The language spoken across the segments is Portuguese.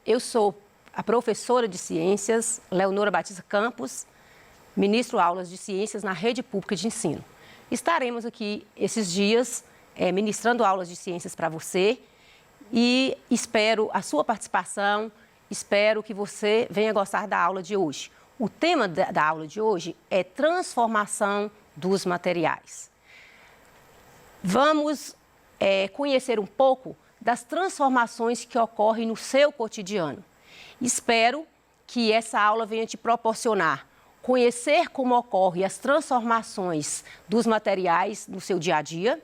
eu sou a professora de ciências, Leonora Batista Campos, ministro aulas de ciências na rede pública de ensino. Estaremos aqui esses dias ministrando aulas de ciências para você e espero a sua participação, espero que você venha gostar da aula de hoje. O tema da aula de hoje é transformação dos materiais. Vamos conhecer um pouco das transformações que ocorrem no seu cotidiano. Espero que essa aula venha te proporcionar conhecer como ocorrem as transformações dos materiais no seu dia a dia,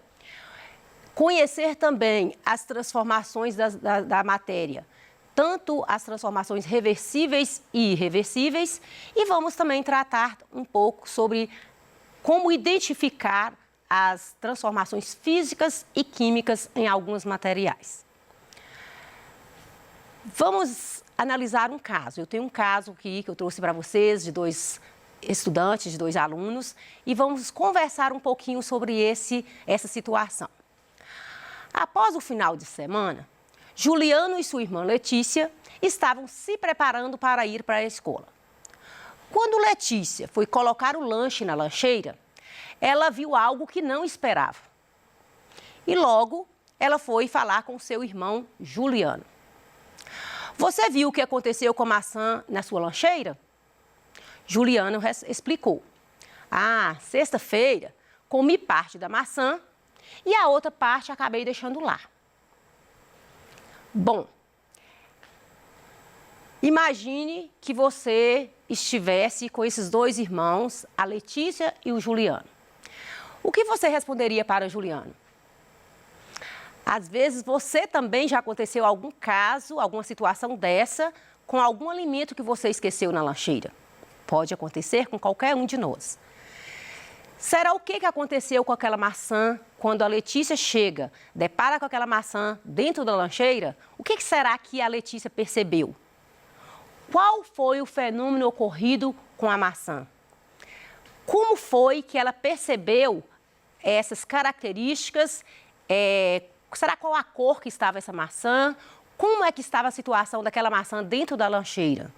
conhecer também as transformações da matéria, tanto as transformações reversíveis e irreversíveis, e vamos também tratar um pouco sobre como identificar as transformações físicas e químicas em alguns materiais. Vamos analisar um caso. Eu tenho um caso aqui que eu trouxe para vocês de 2 estudantes, de 2 alunos, e vamos conversar um pouquinho sobre essa situação. Após o final de semana, Juliano e sua irmã Letícia estavam se preparando para ir para a escola. Quando Letícia foi colocar o lanche na lancheira, ela viu algo que não esperava. E logo, ela foi falar com seu irmão Juliano. Você viu o que aconteceu com a maçã na sua lancheira? Juliano explicou. Sexta-feira, comi parte da maçã e a outra parte acabei deixando lá. Bom, imagine que você estivesse com esses 2 irmãos, a Letícia e o Juliano. O que você responderia para Juliano? Às vezes você também já aconteceu algum caso, alguma situação dessa, com algum alimento que você esqueceu na lancheira. Pode acontecer com qualquer um de nós. Será o que aconteceu com aquela maçã quando a Letícia chega, depara com aquela maçã dentro da lancheira? O que será que a Letícia percebeu? Qual foi o fenômeno ocorrido com a maçã? Como foi que ela percebeu essas características? Será qual a cor que estava essa maçã? Como é que estava a situação daquela maçã dentro da lancheira?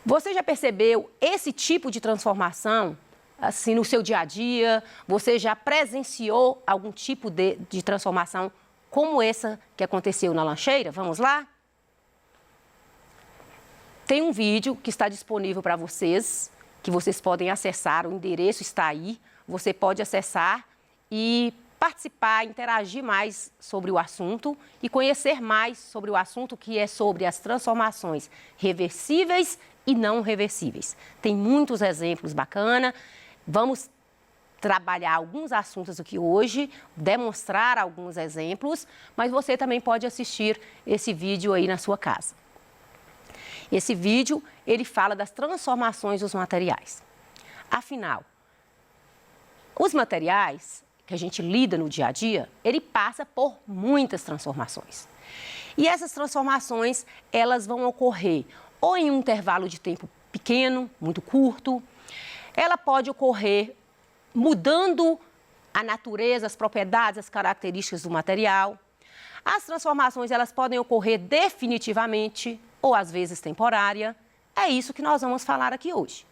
Você já percebeu esse tipo de transformação assim no seu dia a dia? Você já presenciou algum tipo de transformação como essa que aconteceu na lancheira? Vamos lá? Tem um vídeo que está disponível para vocês, que vocês podem acessar, o endereço está aí. Você pode acessar e participar, interagir mais sobre o assunto e conhecer mais sobre o assunto que é sobre as transformações reversíveis e não reversíveis. Tem muitos exemplos bacanas. Vamos trabalhar alguns assuntos aqui hoje, demonstrar alguns exemplos, mas você também pode assistir esse vídeo aí na sua casa. Esse vídeo, ele fala das transformações dos materiais. Afinal, os materiais que a gente lida no dia a dia, ele passa por muitas transformações. E essas transformações, elas vão ocorrer ou em um intervalo de tempo pequeno, muito curto. Ela pode ocorrer mudando a natureza, as propriedades, as características do material. As transformações, elas podem ocorrer definitivamente ou às vezes temporária. É isso que nós vamos falar aqui hoje.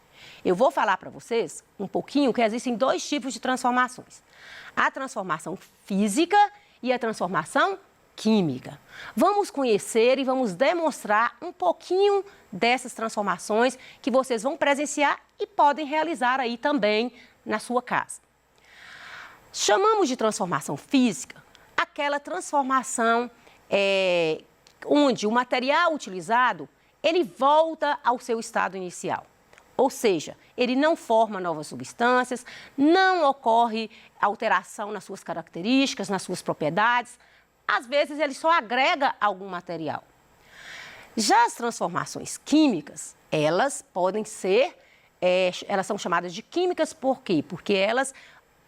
Eu vou falar para vocês um pouquinho que existem 2 tipos de transformações. A transformação física e a transformação química. Vamos conhecer e vamos demonstrar um pouquinho dessas transformações que vocês vão presenciar e podem realizar aí também na sua casa. Chamamos de transformação física aquela transformação onde o material utilizado, ele volta ao seu estado inicial. Ou seja, ele não forma novas substâncias, não ocorre alteração nas suas características, nas suas propriedades. Às vezes, ele só agrega algum material. Já as transformações químicas, elas podem ser, elas são chamadas de químicas por quê? Porque elas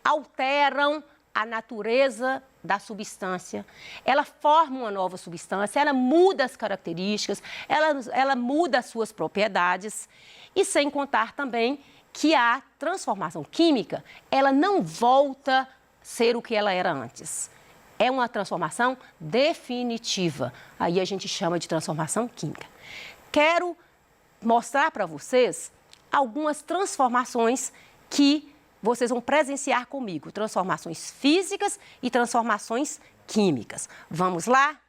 alteram a natureza da substância, ela forma uma nova substância, ela muda as características, ela muda as suas propriedades. E sem contar também que a transformação química, ela não volta a ser o que ela era antes. É uma transformação definitiva. Aí a gente chama de transformação química. Quero mostrar para vocês algumas transformações que vocês vão presenciar comigo. Transformações físicas e transformações químicas. Vamos lá?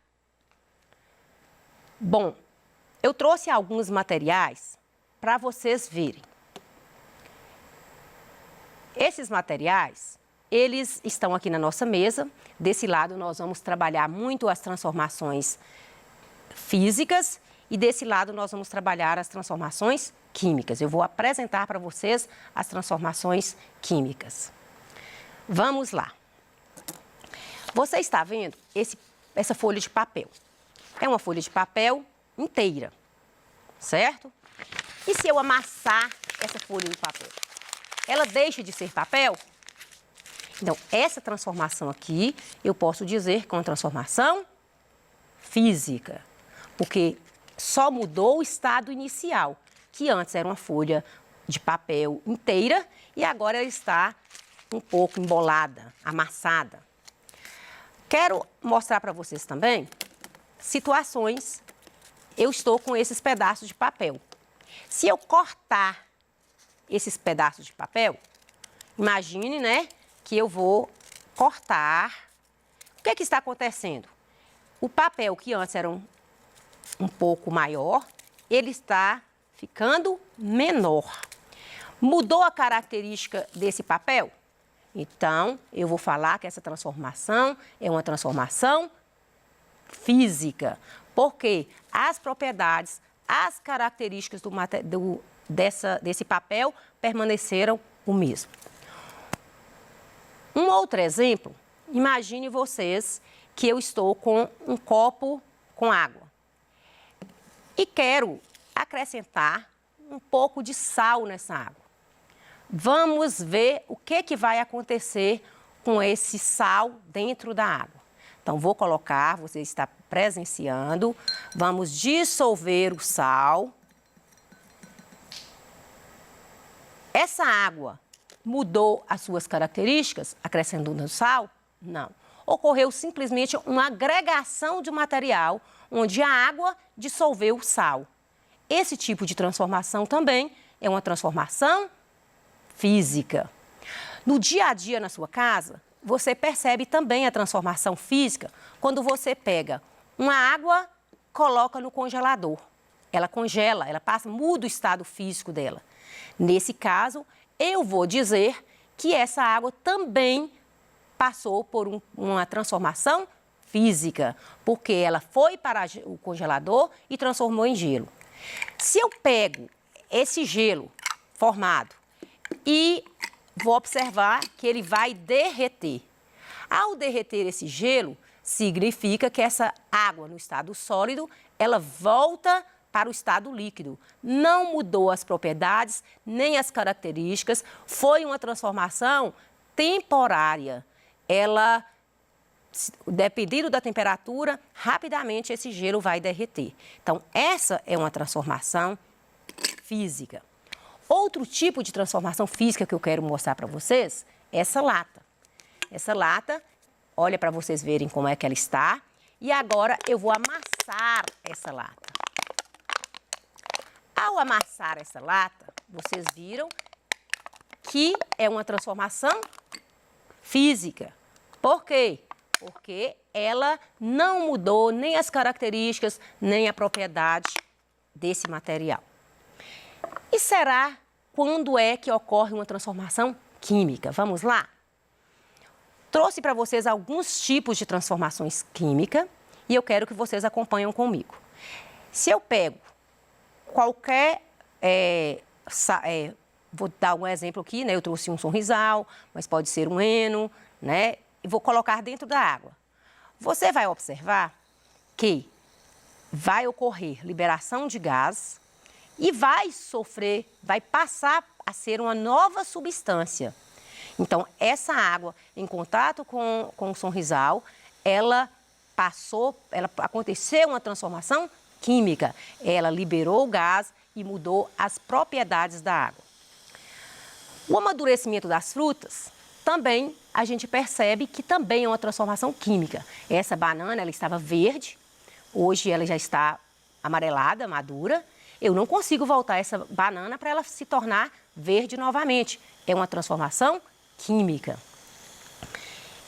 Bom, eu trouxe alguns materiais para vocês verem. Esses materiais, eles estão aqui na nossa mesa. Desse lado, nós vamos trabalhar muito as transformações físicas e desse lado, nós vamos trabalhar as transformações químicas. Eu vou apresentar para vocês as transformações químicas. Vamos lá. Você está vendo essa folha de papel? É uma folha de papel inteira, certo? E se eu amassar essa folha de papel? Ela deixa de ser papel? Então, essa transformação aqui, eu posso dizer que é uma transformação física, porque só mudou o estado inicial, que antes era uma folha de papel inteira e agora ela está um pouco embolada, amassada. Quero mostrar para vocês também situações. Eu estou com esses pedaços de papel. Se eu cortar esses pedaços de papel, imagine, né, que eu vou cortar. O que é que está acontecendo? O papel que antes era um pouco maior, ele está ficando menor. Mudou a característica desse papel? Então, eu vou falar que essa transformação é uma transformação física, porque as propriedades, as características desse papel permaneceram o mesmo. Um outro exemplo, imagine vocês que eu estou com um copo com água e quero acrescentar um pouco de sal nessa água. Vamos ver o que vai acontecer com esse sal dentro da água. Então, vou colocar, você está presenciando, vamos dissolver o sal. Essa água mudou as suas características, acrescentando sal? Não. Ocorreu simplesmente uma agregação de material, onde a água dissolveu o sal. Esse tipo de transformação também é uma transformação física. No dia a dia na sua casa, você percebe também a transformação física quando você pega uma água, coloca no congelador. Ela congela, muda o estado físico dela. Nesse caso, eu vou dizer que essa água também passou por uma transformação física, porque ela foi para o congelador e transformou em gelo. Se eu pego esse gelo formado e vou observar que ele vai derreter. Ao derreter esse gelo, significa que essa água no estado sólido, ela volta para o estado líquido. Não mudou as propriedades, nem as características, foi uma transformação temporária. Ela, dependendo da temperatura, rapidamente esse gelo vai derreter. Então, essa é uma transformação física. Outro tipo de transformação física que eu quero mostrar para vocês é essa lata. Essa lata, olha para vocês verem como é que ela está. E agora eu vou amassar essa lata. Ao amassar essa lata, vocês viram que é uma transformação física. Por quê? Porque ela não mudou nem as características, nem a propriedade desse material. E será quando é que ocorre uma transformação química? Vamos lá? Trouxe para vocês alguns tipos de transformações químicas e eu quero que vocês acompanhem comigo. Se eu pego qualquer... vou dar um exemplo aqui, né? Eu trouxe um sorrisal, mas pode ser um heno, né? E vou colocar dentro da água. Você vai observar que vai ocorrer liberação de gás e vai passar a ser uma nova substância. Então, essa água, em contato com o sorrisal, aconteceu uma transformação química. Ela liberou o gás e mudou as propriedades da água. O amadurecimento das frutas também a gente percebe que também é uma transformação química. Essa banana, ela estava verde, hoje ela já está amarelada, madura. Eu não consigo voltar essa banana para ela se tornar verde novamente. É uma transformação química.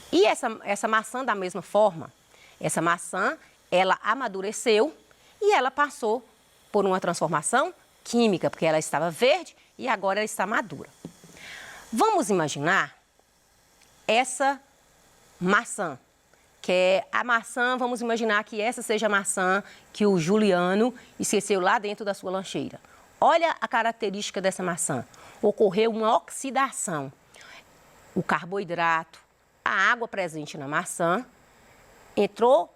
E essa maçã, da mesma forma, essa maçã, ela amadureceu e ela passou por uma transformação química, porque ela estava verde e agora ela está madura. Vamos imaginar essa maçã, que é a maçã, vamos imaginar que essa seja a maçã que o Juliano esqueceu lá dentro da sua lancheira. Olha a característica dessa maçã. Ocorreu uma oxidação. O carboidrato, a água presente na maçã, entrou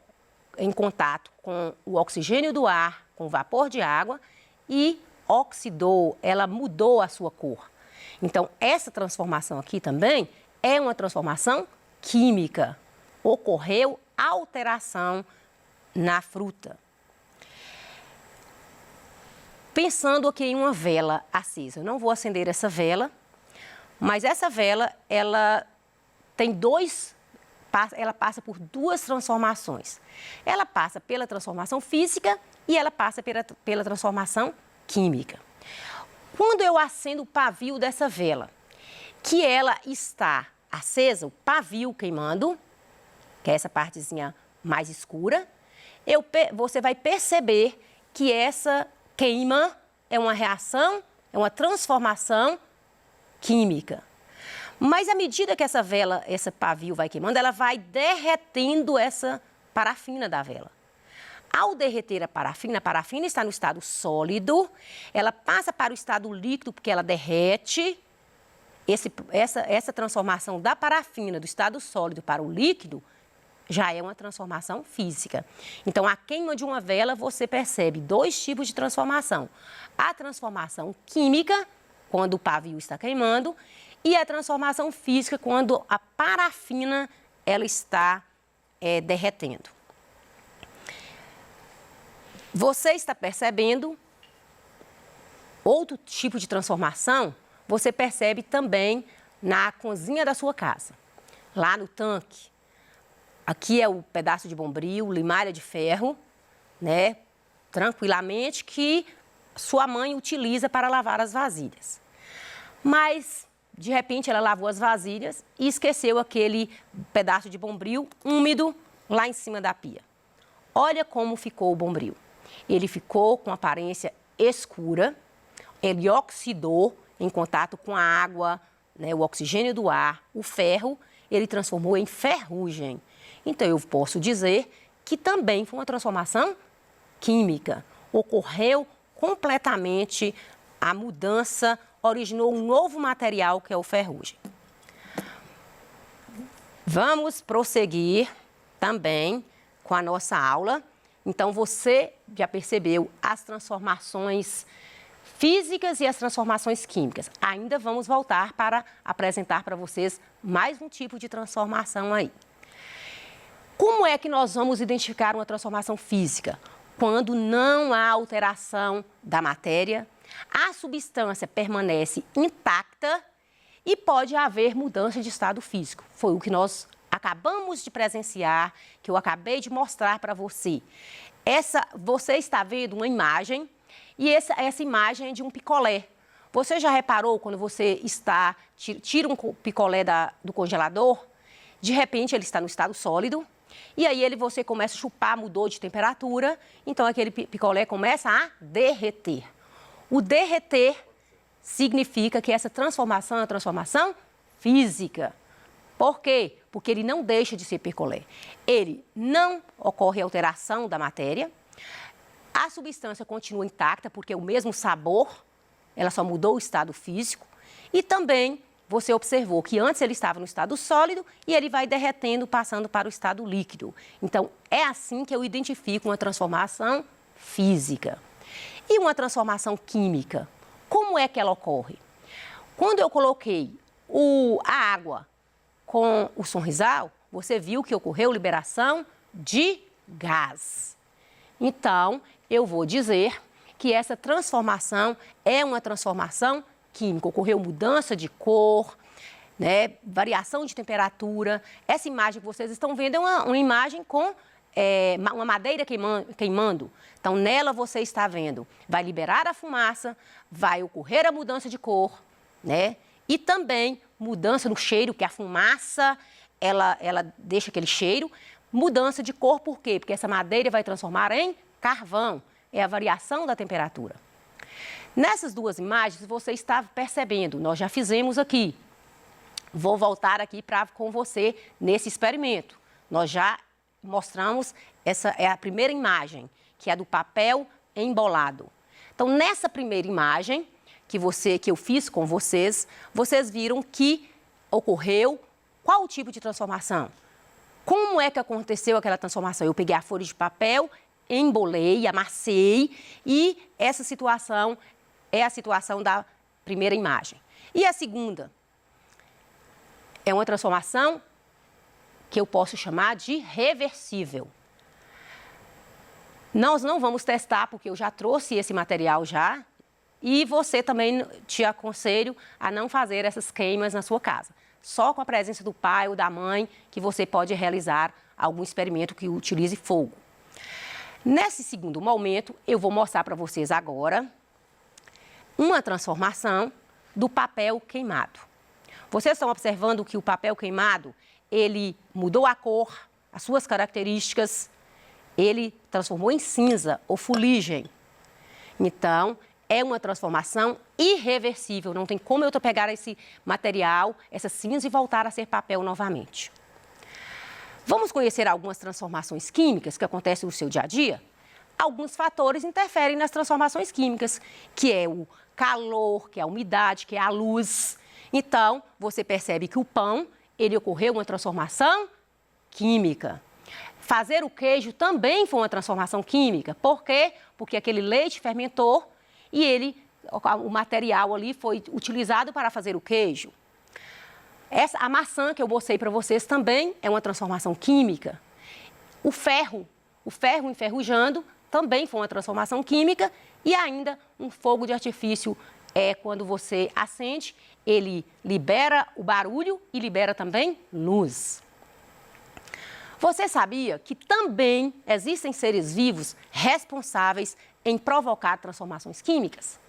em contato com o oxigênio do ar, com o vapor de água e oxidou, ela mudou a sua cor. Então, essa transformação aqui também é uma transformação química. Ocorreu alteração na fruta. Pensando aqui em uma vela acesa, eu não vou acender essa vela, mas essa vela, ela passa por duas transformações. Ela passa pela transformação física e ela passa pela transformação química. Quando eu acendo o pavio dessa vela, que ela está acesa, o pavio queimando, que é essa partezinha mais escura, você vai perceber que essa queima é uma reação, é uma transformação química. Mas à medida que essa vela, esse pavio vai queimando, ela vai derretendo essa parafina da vela. Ao derreter a parafina está no estado sólido, ela passa para o estado líquido porque ela derrete. Essa transformação da parafina do estado sólido para o líquido já é uma transformação física. Então, a queima de uma vela, você percebe dois tipos de transformação. A transformação química, quando o pavio está queimando, e a transformação física, quando a parafina ela está derretendo. Você está percebendo outro tipo de transformação? Você percebe também na cozinha da sua casa, lá no tanque. Aqui é o pedaço de bombril, limalha de ferro, né? Tranquilamente, que sua mãe utiliza para lavar as vasilhas. Mas, de repente, ela lavou as vasilhas e esqueceu aquele pedaço de bombril úmido lá em cima da pia. Olha como ficou o bombril. Ele ficou com aparência escura, ele oxidou em contato com a água, né, o oxigênio do ar, o ferro, ele transformou em ferrugem. Então, eu posso dizer que também foi uma transformação química. Ocorreu completamente a mudança, originou um novo material que é o ferrugem. Vamos prosseguir também com a nossa aula. Então, você já percebeu as transformações físicas e as transformações químicas. Ainda vamos voltar para apresentar para vocês mais um tipo de transformação aí. Como é que nós vamos identificar uma transformação física? Quando não há alteração da matéria, a substância permanece intacta e pode haver mudança de estado físico. Foi o que nós acabamos de presenciar, que eu acabei de mostrar para você. Você está vendo uma imagem e essa imagem é de um picolé. Você já reparou quando você tira um picolé do congelador, de repente ele está no estado sólido, e aí você começa a chupar, mudou de temperatura, então aquele picolé começa a derreter. O derreter significa que essa transformação é uma transformação física. Por quê? Porque ele não deixa de ser picolé. Ele não ocorre alteração da matéria, a substância continua intacta, porque é o mesmo sabor, ela só mudou o estado físico, e também você observou que antes ele estava no estado sólido e ele vai derretendo, passando para o estado líquido. Então, é assim que eu identifico uma transformação física. E uma transformação química, como é que ela ocorre? Quando eu coloquei a água com o Sonrisal, você viu que ocorreu liberação de gás. Então, eu vou dizer que essa transformação é uma transformação química. Ocorreu mudança de cor, né? Variação de temperatura. Essa imagem que vocês estão vendo é uma imagem com uma madeira queimando. Então, nela você está vendo, vai liberar a fumaça, vai ocorrer a mudança de cor, né? E também mudança no cheiro, que a fumaça, ela deixa aquele cheiro. Mudança de cor, por quê? Porque essa madeira vai transformar em carvão. É a variação da temperatura. Nessas duas imagens, você está percebendo, nós já fizemos aqui. Vou voltar aqui com você nesse experimento. Nós já mostramos, essa é a primeira imagem, que é do papel embolado. Então, nessa primeira imagem que eu fiz com vocês, vocês viram que ocorreu qual tipo de transformação? Como é que aconteceu aquela transformação? Eu peguei a folha de papel, embolei, amassei e essa situação é a situação da primeira imagem. E a segunda? É uma transformação que eu posso chamar de reversível. Nós não vamos testar, porque eu já trouxe esse material já, e você também te aconselho a não fazer essas queimas na sua casa. Só com a presença do pai ou da mãe que você pode realizar algum experimento que utilize fogo. Nesse segundo momento, eu vou mostrar para vocês agora uma transformação do papel queimado. Vocês estão observando que o papel queimado, ele mudou a cor, as suas características, ele transformou em cinza ou fuligem. Então, é uma transformação irreversível, não tem como eu pegar esse material, essa cinza e voltar a ser papel novamente. Vamos conhecer algumas transformações químicas que acontecem no seu dia a dia? Alguns fatores interferem nas transformações químicas, que é o calor, que é a umidade, que é a luz. Então, você percebe que o pão, ele ocorreu uma transformação química. Fazer o queijo também foi uma transformação química. Por quê? Porque aquele leite fermentou e o material ali foi utilizado para fazer o queijo. A maçã que eu mostrei para vocês também é uma transformação química. O ferro enferrujando também foi uma transformação química e ainda um fogo de artifício quando você acende, ele libera o barulho e libera também luz. Você sabia que também existem seres vivos responsáveis em provocar transformações químicas?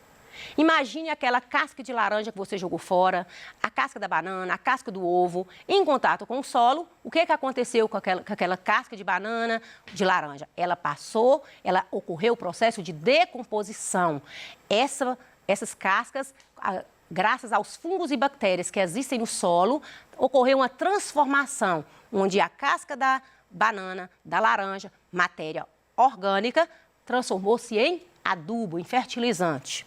Imagine aquela casca de laranja que você jogou fora, a casca da banana, a casca do ovo, em contato com o solo. O que aconteceu com aquela casca de banana, de laranja? Ela ocorreu o processo de decomposição. Essas cascas, graças aos fungos e bactérias que existem no solo, ocorreu uma transformação, onde a casca da banana, da laranja, matéria orgânica, transformou-se em adubo, em fertilizante.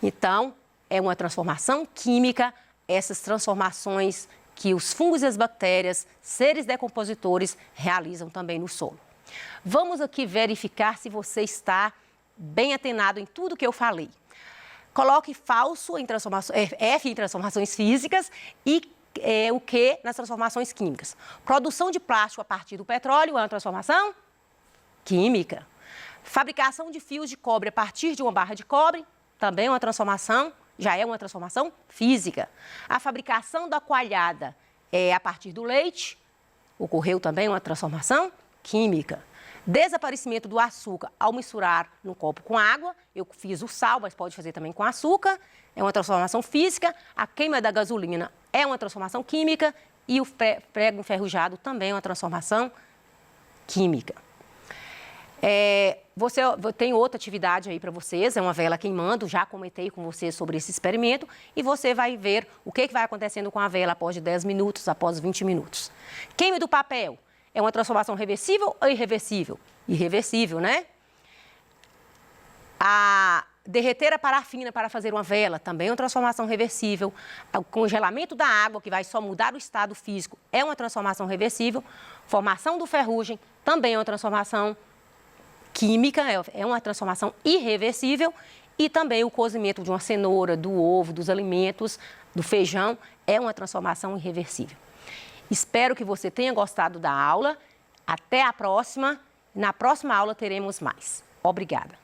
Então, é uma transformação química, essas transformações que os fungos e as bactérias, seres decompositores, realizam também no solo. Vamos aqui verificar se você está bem atenado em tudo que eu falei. Coloque falso em F em transformações físicas e o Q nas transformações químicas. Produção de plástico a partir do petróleo é uma transformação química. Fabricação de fios de cobre a partir de uma barra de cobre também é uma transformação, já é uma transformação física. A fabricação da coalhada a partir do leite ocorreu também uma transformação química. Desaparecimento do açúcar ao misturar no copo com água. Eu fiz o sal, mas pode fazer também com açúcar. É uma transformação física. A queima da gasolina é uma transformação química. E o prego enferrujado também é uma transformação química. Tem outra atividade aí para vocês, é uma vela queimando. Já comentei com vocês sobre esse experimento. E você vai ver o que vai acontecendo com a vela após 10 minutos, após 20 minutos. Queima do papel. É uma transformação reversível ou irreversível? Irreversível, né? Derreter a parafina para fazer uma vela também é uma transformação reversível. O congelamento da água, que vai só mudar o estado físico, é uma transformação reversível. Formação do ferrugem também é uma transformação química, é uma transformação irreversível. E também o cozimento de uma cenoura, do ovo, dos alimentos, do feijão, é uma transformação irreversível. Espero que você tenha gostado da aula. Até a próxima. Na próxima aula teremos mais. Obrigada.